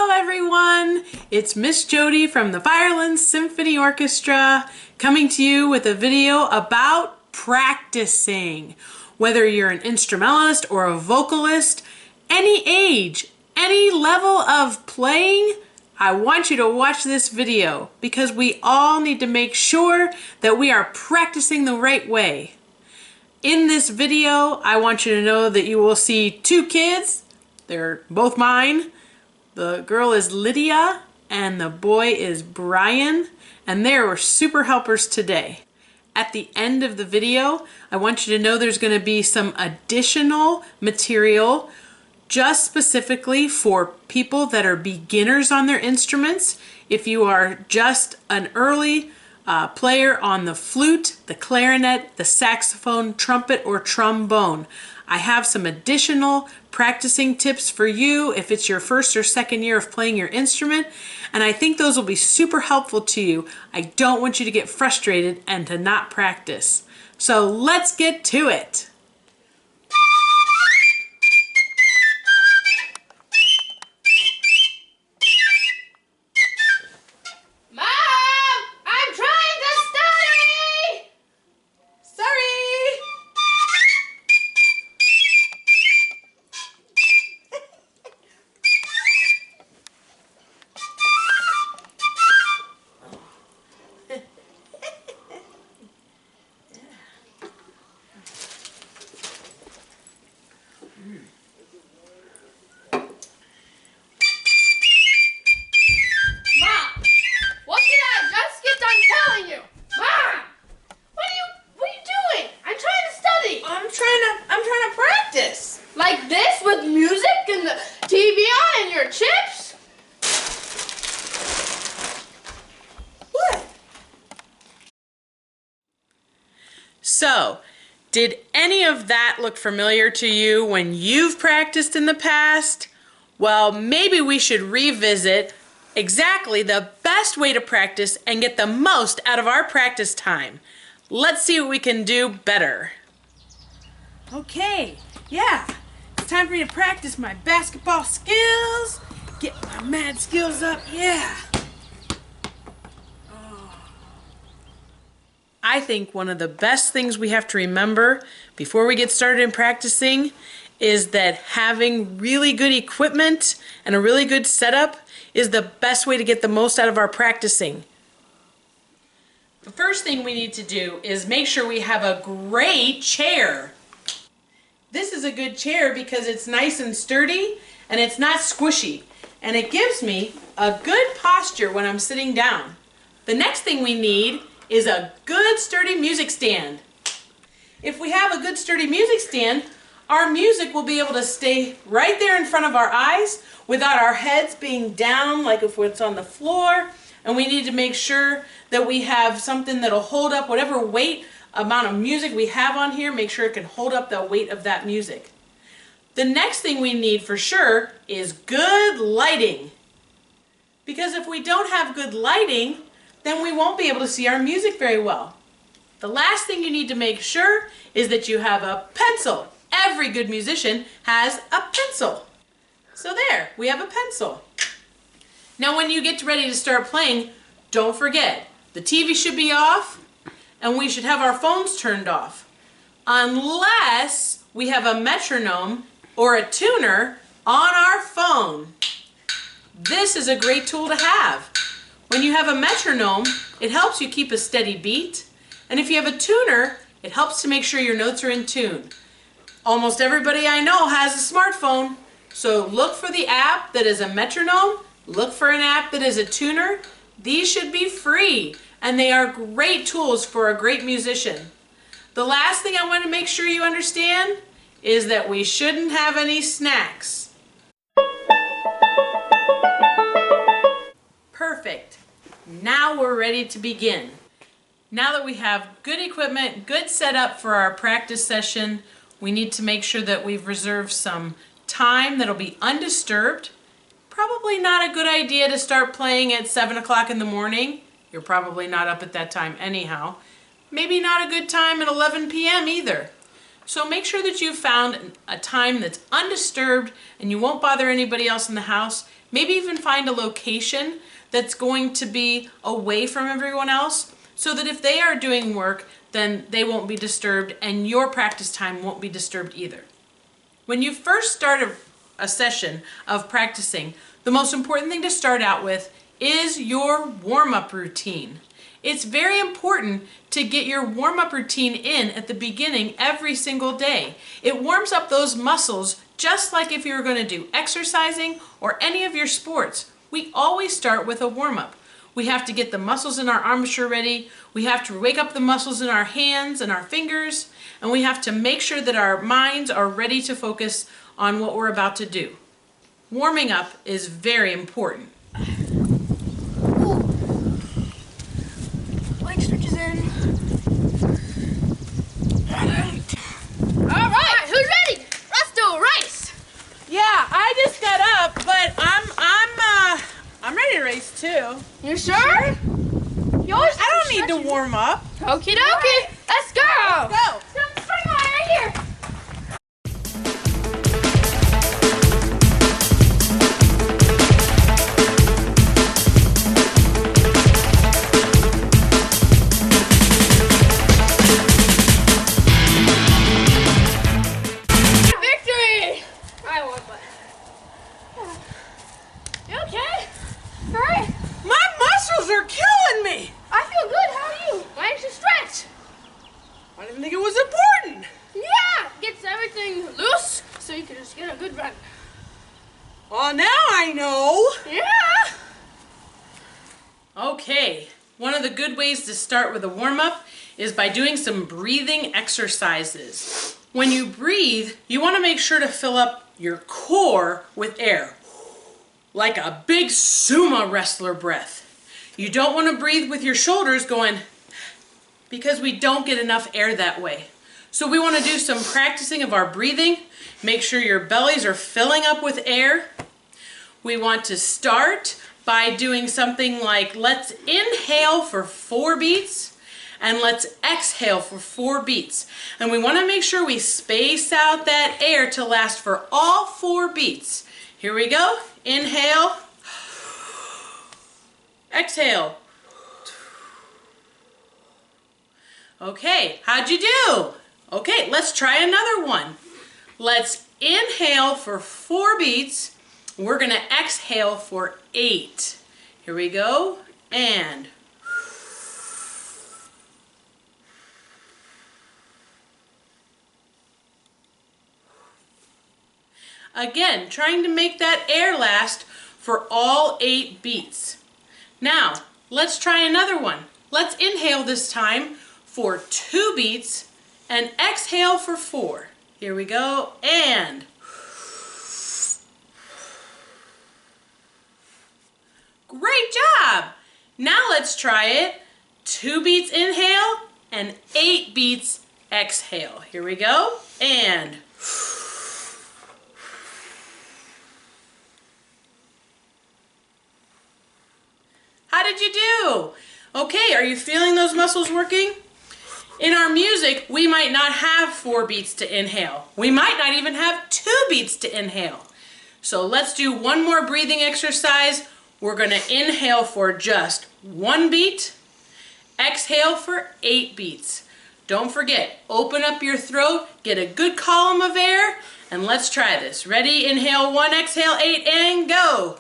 Hello everyone, it's Miss Jody from the Fireland Symphony Orchestra coming to you with a video about practicing. Whether you're an instrumentalist or a vocalist, any age, any level of playing, I want you to watch this video because we all need to make sure that we are practicing the right way. In this video, I want you to know that you will see two kids. They're both mine. The girl is Lydia and the boy is Brian, and they were super helpers today. At the end of the video, I want you to know there's going to be some additional material just specifically for people that are beginners on their instruments. If you are just an early player on the flute, the clarinet, the saxophone, trumpet, or trombone, I have some additional practicing tips for you if it's your first or second year of playing your instrument, and I think those will be super helpful to you. I don't want you to get frustrated and to not practice. So let's get to it. Like this with music and the TV on and your chips? What? So, did any of that look familiar to you when you've practiced in the past? Well, maybe we should revisit exactly the best way to practice and get the most out of our practice time. Let's see what we can do better. Okay, yeah. It's time for me to practice my basketball skills. Get my mad skills up, yeah. Oh. I think one of the best things we have to remember before we get started in practicing is that having really good equipment and a really good setup is the best way to get the most out of our practicing. The first thing we need to do is make sure we have a great chair. This is a good chair because it's nice and sturdy and it's not squishy, and it gives me a good posture when I'm sitting down. The next thing we need is a good sturdy music stand. If we have a good sturdy music stand, our music will be able to stay right there in front of our eyes without our heads being down like if it's on the floor, and we need to make sure that we have something that'll hold up whatever weight amount of music we have on here. Make sure it can hold up the weight of that music. The next thing we need for sure is good lighting. Because if we don't have good lighting, then we won't be able to see our music very well. The last thing you need to make sure is that you have a pencil. Every good musician has a pencil. So there, we have a pencil. Now when you get ready to start playing, don't forget, the TV should be off, and we should have our phones turned off, unless we have a metronome or a tuner on our phone. This is a great tool to have. When you have a metronome, it helps you keep a steady beat, and if you have a tuner, it helps to make sure your notes are in tune. Almost everybody I know has a smartphone, so look for the app that is a metronome, look for an app that is a tuner. These should be free, and they are great tools for a great musician. The last thing I want to make sure you understand is that we shouldn't have any snacks. Perfect. Now we're ready to begin. Now that we have good equipment, good setup for our practice session, we need to make sure that we've reserved some time that'll be undisturbed. Probably not a good idea to start playing at 7 o'clock in the morning. You're probably not up at that time anyhow. Maybe not a good time at 11 p.m. either. So make sure that you've found a time that's undisturbed and you won't bother anybody else in the house. Maybe even find a location that's going to be away from everyone else so that if they are doing work, then they won't be disturbed and your practice time won't be disturbed either. When you first start a session of practicing, the most important thing to start out with is your warm-up routine. It's very important to get your warm-up routine in at the beginning every single day. It warms up those muscles just like if you were going to do exercising or any of your sports. We always start with a warm-up. We have to get the muscles in our armature ready. We have to wake up the muscles in our hands and our fingers, and we have to make sure that our minds are ready to focus on what we're about to do. Warming up is very important. Leg stretches in. All right, who's ready? Let's do a race. Yeah, I just got up, but I'm ready to race too. You sure? Yours? I don't need to warm up. Okie dokie. Let's go. Go. Spring line right here. Victory! I won, but. You okay? Hurry. My muscles are killing me. I feel good. How are you? Why don't you stretch? I didn't think it was important. Yeah! Gets everything loose so you can just get a good run. Well, now I know. Yeah! Okay, one of the good ways to start with a warm-up is by doing some breathing exercises. When you breathe, you want to make sure to fill up your core with air, like a big sumo wrestler breath. You don't want to breathe with your shoulders going, because we don't get enough air that way. So we want to do some practicing of our breathing. Make sure your bellies are filling up with air. We want to start by doing something like, let's inhale for 4 beats and let's exhale for 4 beats. And we want to make sure we space out that air to last for all 4 beats. Here we go. Inhale. Exhale. Okay, how'd you do? Okay, let's try another one. Let's inhale for 4 beats. We're gonna exhale for 8. Here we go, and again, trying to make that air last for all 8 beats. Now, let's try another one. Let's inhale this time for 2 beats and exhale for 4. Here we go, and great job! Now let's try it. 2 beats inhale and 8 beats exhale. Here we go, and how did you do? Okay, are you feeling those muscles working? In our music, we might not have 4 beats to inhale. We might not even have 2 beats to inhale. So let's do one more breathing exercise. We're gonna inhale for just 1 beat, exhale for 8 beats. Don't forget, open up your throat, get a good column of air, and let's try this. Ready? Inhale 1, exhale 8, and go.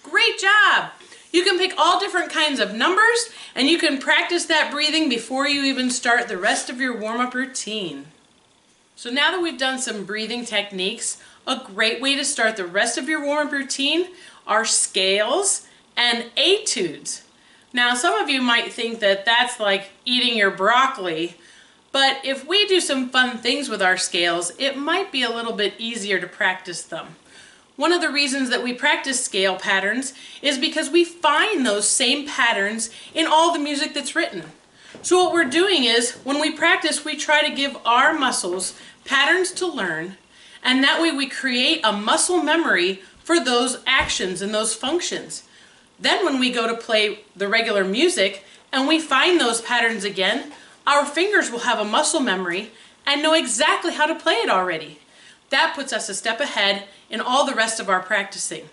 Great job! You can pick all different kinds of numbers and you can practice that breathing before you even start the rest of your warm-up routine. So now that we've done some breathing techniques, a great way to start the rest of your warm-up routine are scales and etudes. Now some of you might think that that's like eating your broccoli, but if we do some fun things with our scales, it might be a little bit easier to practice them. One of the reasons that we practice scale patterns is because we find those same patterns in all the music that's written. So what we're doing is, when we practice, we try to give our muscles patterns to learn, and that way we create a muscle memory for those actions and those functions. Then when we go to play the regular music and we find those patterns again, our fingers will have a muscle memory and know exactly how to play it already. That puts us a step ahead in all the rest of our practicing.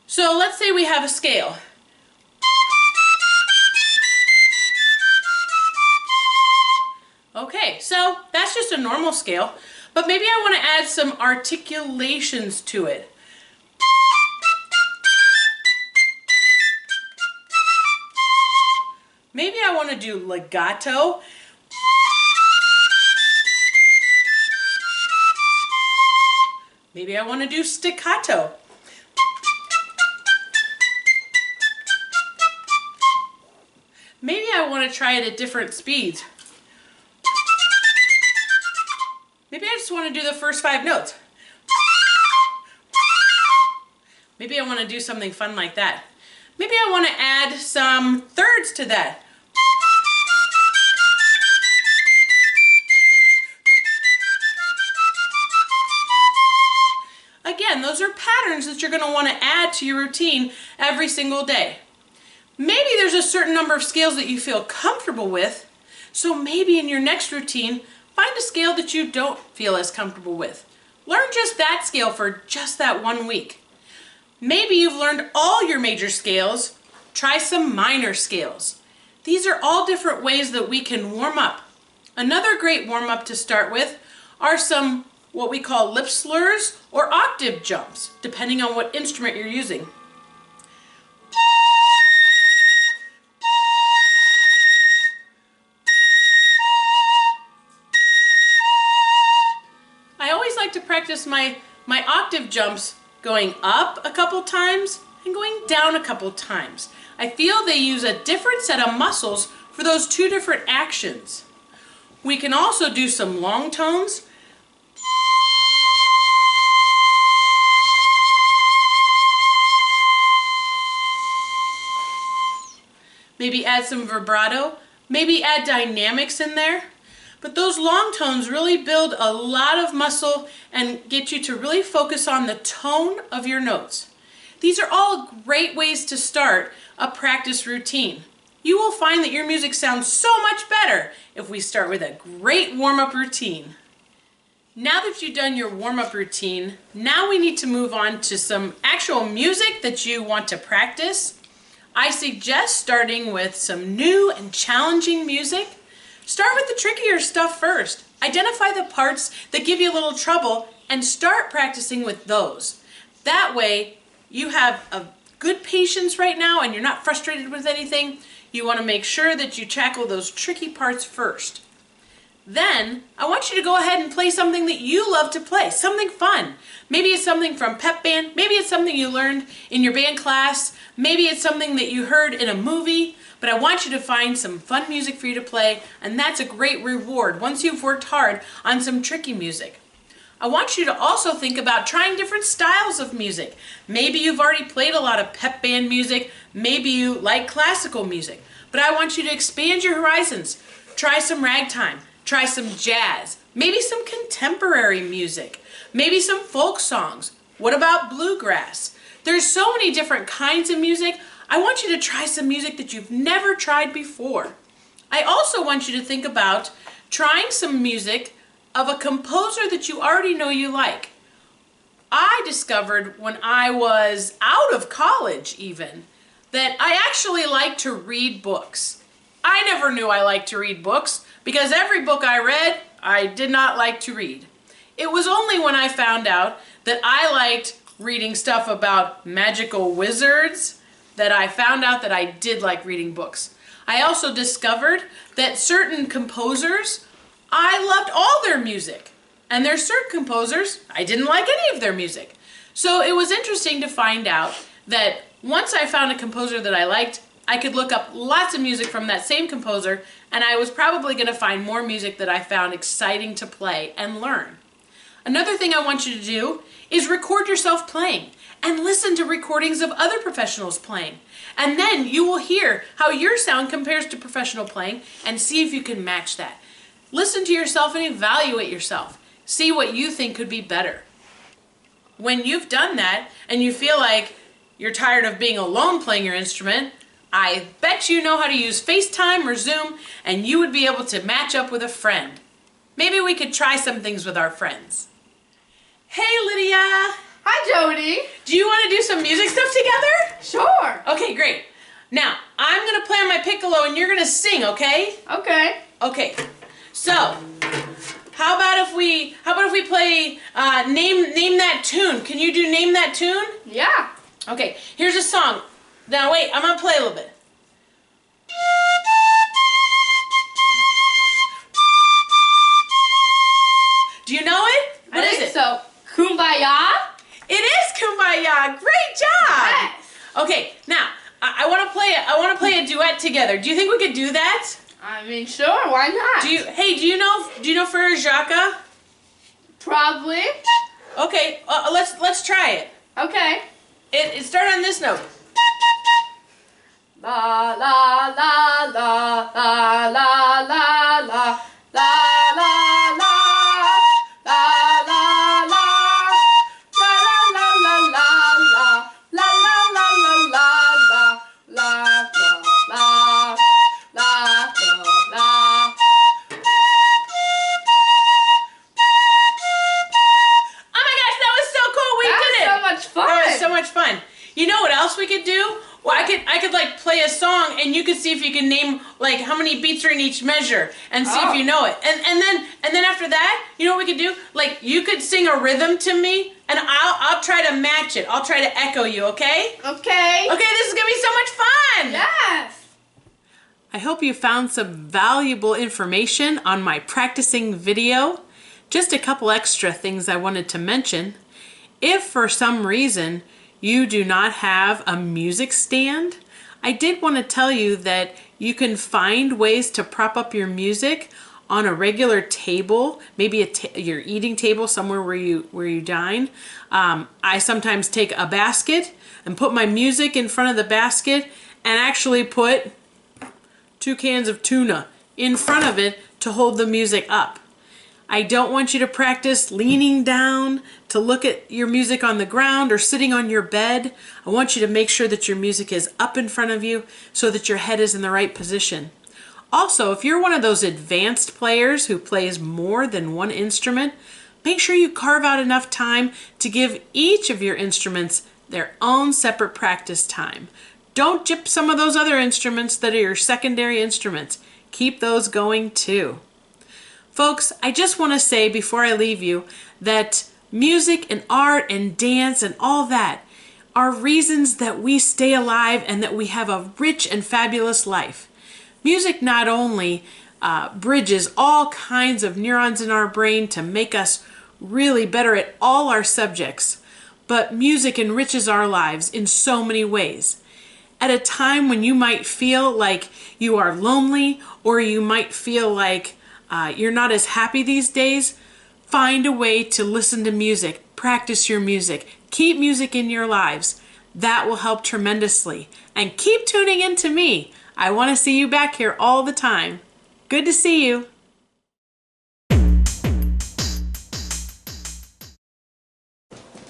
So let's say we have a scale. Okay, so that's just a normal scale, but maybe I want to add some articulations to it. Maybe I want to do legato. Maybe I want to do staccato. Maybe I want to try it at different speeds. Maybe I just want to do the first 5 notes. Maybe I want to do something fun like that. Maybe I want to add some thirds to that. Again, those are patterns that you're going to want to add to your routine every single day. Maybe there's a certain number of scales that you feel comfortable with, so maybe in your next routine, find a scale that you don't feel as comfortable with. Learn just that scale for just that 1 week. Maybe you've learned all your major scales, try some minor scales. These are all different ways that we can warm up. Another great warm up to start with are some what we call lip slurs or octave jumps, depending on what instrument you're using. I always like to practice my octave jumps going up a couple times and going down a couple times. I feel they use a different set of muscles for those 2 different actions. We can also do some long tones. Maybe add some vibrato, maybe add dynamics in there. But those long tones really build a lot of muscle and get you to really focus on the tone of your notes. These are all great ways to start a practice routine. You will find that your music sounds so much better if we start with a great warm-up routine. Now that you've done your warm-up routine, now we need to move on to some actual music that you want to practice. I suggest starting with some new and challenging music. Start with the trickier stuff first. Identify the parts that give you a little trouble and start practicing with those. That way, you have a good patience right now and you're not frustrated with anything. You want to make sure that you tackle those tricky parts first. Then, I want you to go ahead and play something that you love to play, something fun. Maybe it's something from pep band, maybe it's something you learned in your band class, maybe it's something that you heard in a movie, but I want you to find some fun music for you to play, and that's a great reward once you've worked hard on some tricky music. I want you to also think about trying different styles of music. Maybe you've already played a lot of pep band music, maybe you like classical music, but I want you to expand your horizons. Try some ragtime. Try some jazz, maybe some contemporary music, maybe some folk songs. What about bluegrass? There's so many different kinds of music. I want you to try some music that you've never tried before. I also want you to think about trying some music of a composer that you already know you like. I discovered when I was out of college even that I actually like to read books. I never knew I liked to read books because every book I read, I did not like to read. It was only when I found out that I liked reading stuff about magical wizards that I found out that I did like reading books. I also discovered that certain composers, I loved all their music. And there's certain composers, I didn't like any of their music. So it was interesting to find out that once I found a composer that I liked, I could look up lots of music from that same composer, and I was probably going to find more music that I found exciting to play and learn. Another thing I want you to do is record yourself playing and listen to recordings of other professionals playing. And then you will hear how your sound compares to professional playing and see if you can match that. Listen to yourself and evaluate yourself. See what you think could be better. When you've done that and you feel like you're tired of being alone playing your instrument, I bet you know how to use FaceTime or Zoom, and you would be able to match up with a friend. Maybe we could try some things with our friends. Hey Lydia! Hi Jody! Do you want to do some music stuff together? Sure! Okay, great. Now, I'm going to play on my piccolo and you're going to sing, okay? Okay. Okay. So, how about if we play name that tune? Can you do name that tune? Yeah. Okay, here's a song. Now wait, I'm going to play a little bit. Do you know it? What is it? So, Kumbaya? It is Kumbaya. Great job. Yes. Okay, now I want to play a duet together. Do you think we could do that? I mean, sure. Why not? Do you know Frere Jacques? Probably. Okay, let's try it. Okay. It started on this note. La la la la la la la la la la la. So much fun. You know what else we could do? Well, I could like play a song and you could see if you can name like how many beats are in each measure and see if you know it. And then after that, you know what we could do? Like you could sing a rhythm to me and I'll try to match it. I'll try to echo you, okay? Okay. Okay, this is going to be so much fun. Yes. I hope you found some valuable information on my practicing video. Just a couple extra things I wanted to mention. If for some reason you do not have a music stand, I did want to tell you that you can find ways to prop up your music on a regular table, maybe your eating table somewhere where you dine. I sometimes take a basket and put my music in front of the basket and actually put 2 cans of tuna in front of it to hold the music up. I don't want you to practice leaning down to look at your music on the ground or sitting on your bed. I want you to make sure that your music is up in front of you so that your head is in the right position. Also, if you're one of those advanced players who plays more than one instrument, make sure you carve out enough time to give each of your instruments their own separate practice time. Don't gyp some of those other instruments that are your secondary instruments. Keep those going too. Folks, I just want to say before I leave you that music and art and dance and all that are reasons that we stay alive and that we have a rich and fabulous life. Music not only bridges all kinds of neurons in our brain to make us really better at all our subjects, but music enriches our lives in so many ways. At a time when you might feel like you are lonely or you might feel like you're not as happy these days, find a way to listen to music, practice your music, keep music in your lives. That will help tremendously. And keep tuning in to me. I want to see you back here all the time. Good to see you.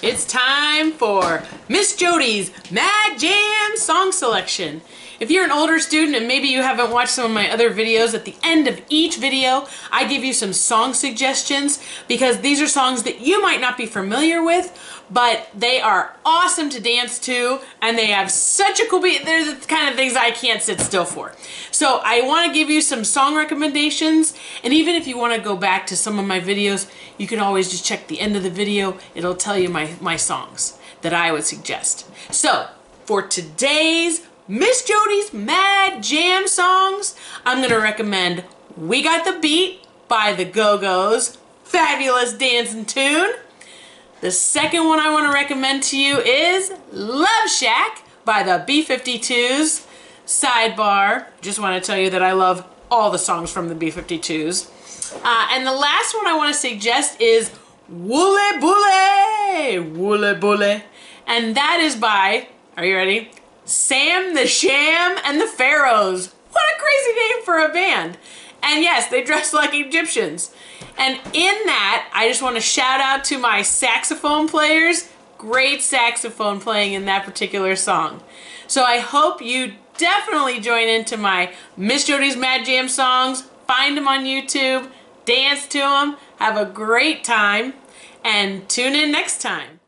It's time for Miss Jody's Mad Jam Song Selection. If you're an older student and maybe you haven't watched some of my other videos, at the end of each video, I give you some song suggestions because these are songs that you might not be familiar with, but they are awesome to dance to and they have such a cool beat. They're the kind of things I can't sit still for. So I want to give you some song recommendations, and even if you want to go back to some of my videos, you can always just check the end of the video. It'll tell you my songs that I would suggest. So for today's Miss Jody's Mad Jam songs, I'm going to recommend We Got the Beat by the Go-Go's fabulous dancing tune. The second one I want to recommend to you is Love Shack by the B-52s. Sidebar, just want to tell you that I love all the songs from the B-52s. And the last one I want to suggest is Wooly Bully, Wooly Bully. And that is by, are you ready? Sam the Sham and the Pharaohs. What a crazy name for a band. And yes, they dress like Egyptians. And in that, I just want to shout out to my saxophone players. great saxophone playing in that particular song. So I hope you definitely join into my Miss Jody's Mad Jam songs. Find them on YouTube, dance to them, have a great time, and tune in next time.